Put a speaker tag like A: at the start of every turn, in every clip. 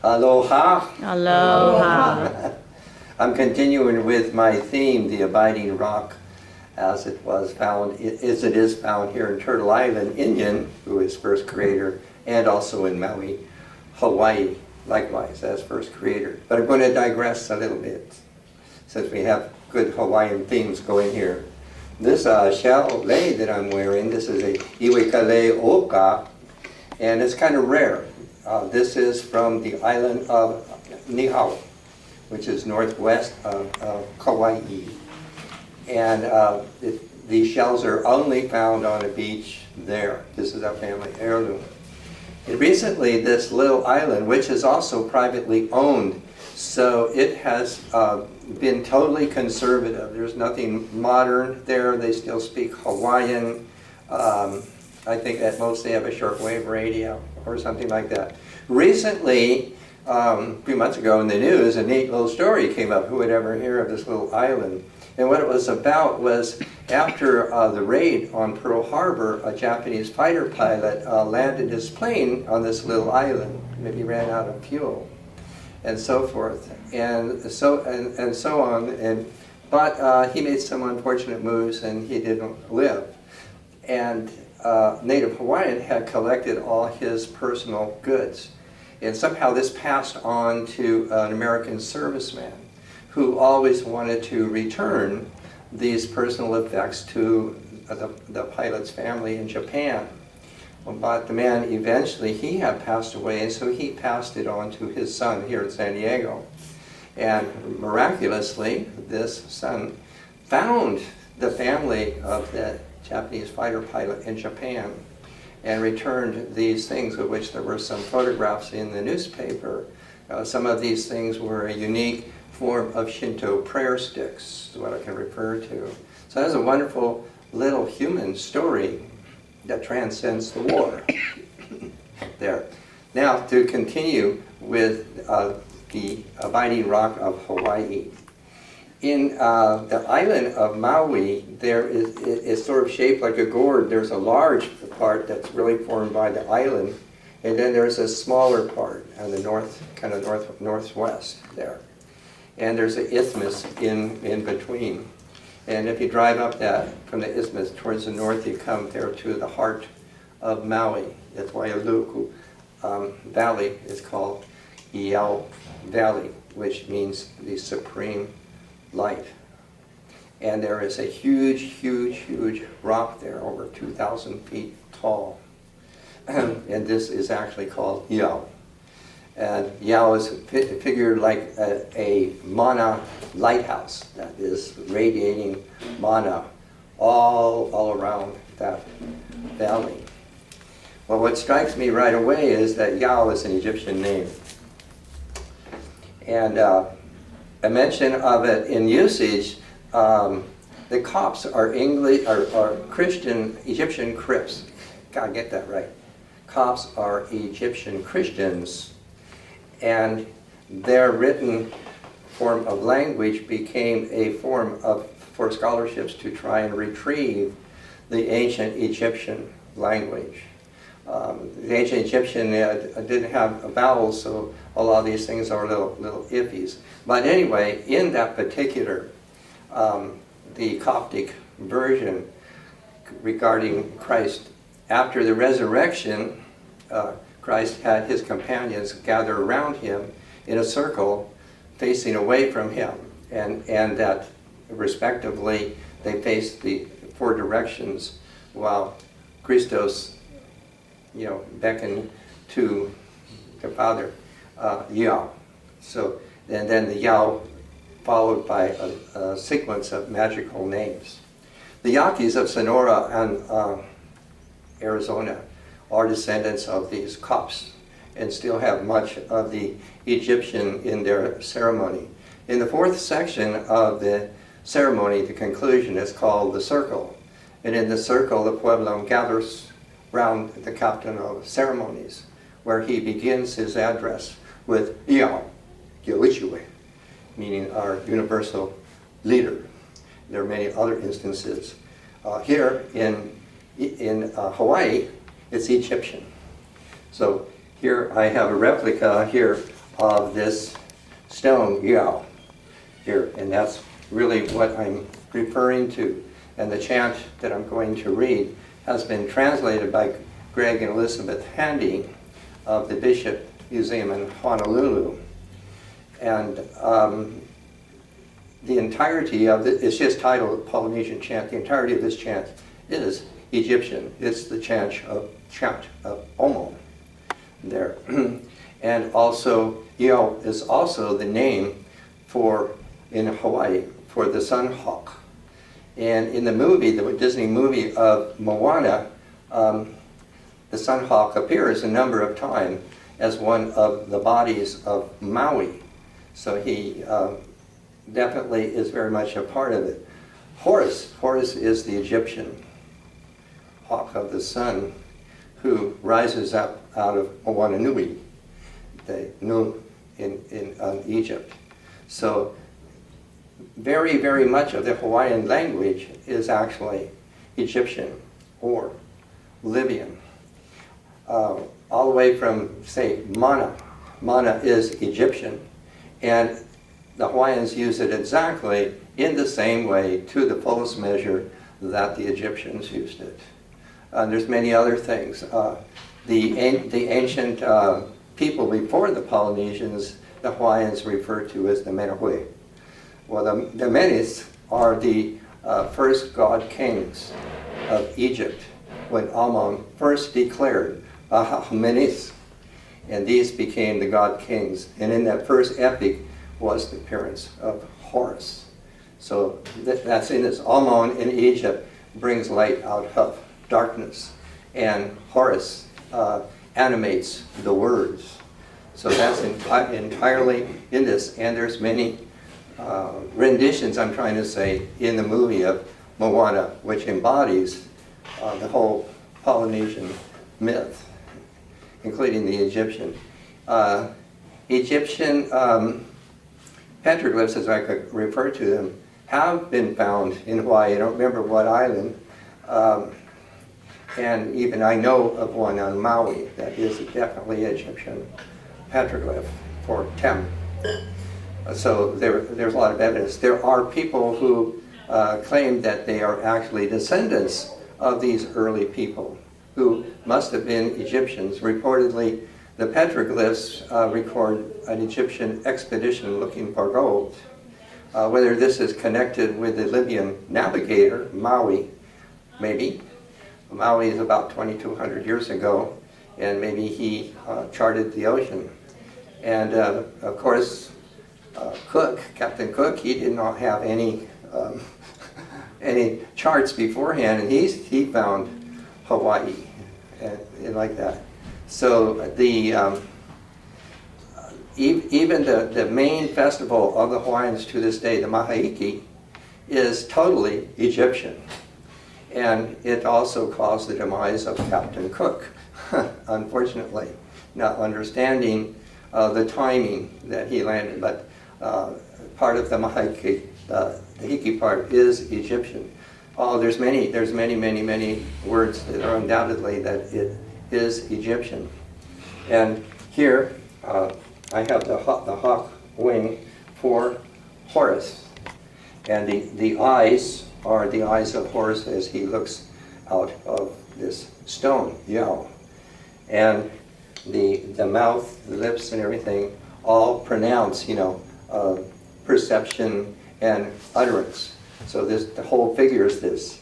A: Aloha.
B: Aloha.
A: I'm continuing with my theme, the abiding rock, as it is found here in Turtle Island, Indian, who is first creator, and also in Maui, Hawaii, likewise, as first creator. But I'm going to digress a little bit, since we have good Hawaiian themes going here. This shell lei that I'm wearing, this is a Iwikale Oka, and it's kind of rare. This is from the island of Niihau, which is northwest of Kauai. And these shells are only found on a beach there. This is a family heirloom. And recently, this little island, which is also privately owned, so it has been totally conservative. There's nothing modern there. They still speak Hawaiian. I think at most they have a shortwave radio or something like that. Recently, a few months ago in the news, a neat little story came up. Who would ever hear of this little island? And what it was about was after the raid on Pearl Harbor, a Japanese fighter pilot landed his plane on this little island. Maybe ran out of fuel, and so forth, and so on. But he made some unfortunate moves, and he didn't live. And Native Hawaiian had collected all his personal goods. And somehow this passed on to an American serviceman who always wanted to return these personal effects to the pilot's family in Japan. But the man eventually, he had passed away, and so he passed it on to his son here in San Diego. And miraculously, this son found the family of the Japanese fighter pilot in Japan and returned these things, of which there were some photographs in the newspaper. Some of these things were a unique form of Shinto prayer sticks, is what I can refer to. So that's a wonderful little human story that transcends the war. There. Now to continue with the abiding rock of Hawaii. In the island of Maui, there is sort of shaped like a gourd. There's a large part that's really formed by the island, and then there's a smaller part on the northwest there. And there's an isthmus in between. And if you drive up that from the isthmus towards the north, you come there to the heart of Maui. That's why Uluku Valley is called Iao Valley, which means the supreme light. And there is a huge, huge, huge rock there, over 2,000 feet tall. And this is actually called Iao. And Iao is figured like a mana lighthouse that is radiating mana all around that valley. Well, what strikes me right away is that Iao is an Egyptian name. And a mention of it in usage, the Copts are Christian Egyptian Crips. Gotta get that right. Copts are Egyptian Christians, and their written form of language became a form for scholarships to try and retrieve the ancient Egyptian language. The ancient Egyptian didn't have vowels, so a lot of these things are little iffies. But anyway, in that particular, the Coptic version regarding Christ, after the resurrection, Christ had his companions gather around him in a circle facing away from him, and that respectively they faced the four directions while Christos beckoned to the Father, Yao. So, and then the Yao followed by a sequence of magical names. The Yaquis of Sonora and Arizona are descendants of these Copts and still have much of the Egyptian in their ceremony. In the fourth section of the ceremony, the conclusion is called the circle. And in the circle, the Pueblo gathers round the captain of ceremonies, where he begins his address with Iao, Yoichue, meaning our universal leader. There are many other instances. Here in Hawaii, it's Egyptian. So here I have a replica here of this stone, Yao, here. And that's really what I'm referring to. And the chant that I'm going to read has been translated by Greg and Elizabeth Handy of the Bishop Museum in Honolulu. And the entirety of it, it's just titled Polynesian Chant. The entirety of this chant is Egyptian. It's the chant of Omo there. And also, Yao is also the name for, in Hawaii, for the sun hawk. And in the movie, the Disney movie of Moana, the sun hawk appears a number of times as one of the bodies of Maui. So he definitely is very much a part of it. Horus is the Egyptian hawk of the sun who rises up out of Moana Nui, the Nu in Egypt. So very, very much of the Hawaiian language is actually Egyptian or Libyan. All the way from, say, mana. Mana is Egyptian, and the Hawaiians use it exactly in the same way, to the fullest measure, that the Egyptians used it. There's many other things. The ancient people before the Polynesians, the Hawaiians referred to as the Menahui. Well, the Menes are the first god kings of Egypt when Amon first declared Menes, and these became the god kings. And in that first epic was the appearance of Horus. So that's in this. Amon in Egypt brings light out of darkness, and Horus animates the words. So that's entirely in this, and there's many renditions, I'm trying to say, in the movie of Moana, which embodies the whole Polynesian myth, including the Egyptian. Egyptian petroglyphs, as I could refer to them, have been found in Hawaii. I don't remember what island. And even I know of one on Maui that is definitely Egyptian petroglyph for Tem. So there's a lot of evidence. There are people who claim that they are actually descendants of these early people who must have been Egyptians. Reportedly, the petroglyphs record an Egyptian expedition looking for gold. Whether this is connected with the Libyan navigator, Maui, maybe. Maui is about 2,200 years ago, and maybe he charted the ocean. And of course, Cook, Captain Cook, he did not have any any charts beforehand, and he found Hawaii and like that. So the even the main festival of the Hawaiians to this day, the Maha'iki, is totally Egyptian. And it also caused the demise of Captain Cook, unfortunately, not understanding the timing that he landed. But part of the Maha'iki, the Hiki part, is Egyptian. Oh, there's many words that are undoubtedly that it is Egyptian. And here I have the hawk wing for Horus, and the eyes are the eyes of Horus as he looks out of this stone, Yao. And the mouth, the lips, and everything all pronounce, perception and utterance. So the whole figure is this.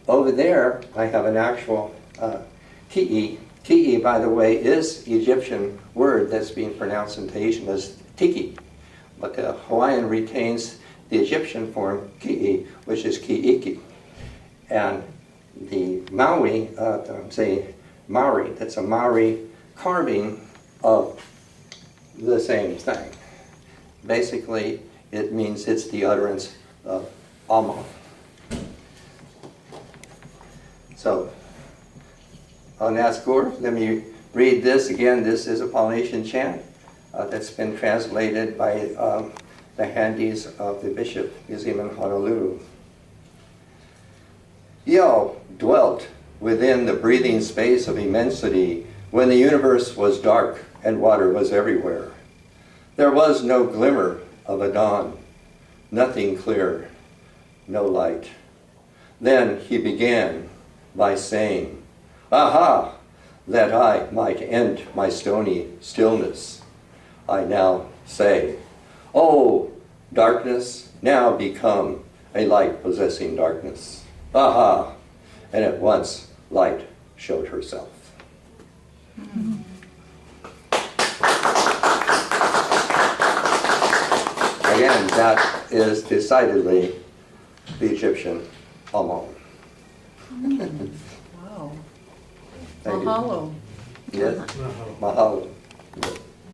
A: Over there, I have an actual ki'i. Ki'i, by the way, is the Egyptian word that's being pronounced in Tahitian as tiki. But the Hawaiian retains the Egyptian form, ki'i, which is ki'iki. And the Maui, say Maori, that's a Maori carving of the same thing. Basically, it means it's the utterance of Amma. So, on that score, let me read this again. This is a Polynesian chant that's been translated by the handies of the Bishop Museum in Honolulu. Yao dwelt within the breathing space of immensity when the universe was dark and water was everywhere. There was no glimmer of a dawn, nothing clear, no light. Then he began by saying, "Aha, that I might end my stony stillness, I now say, oh, darkness, now become a light possessing darkness. Aha!" And at once light showed herself. Again, that is decidedly the Egyptian Amon.
C: Wow.
A: Thank you.
C: Mahalo.
A: Yes, mahalo.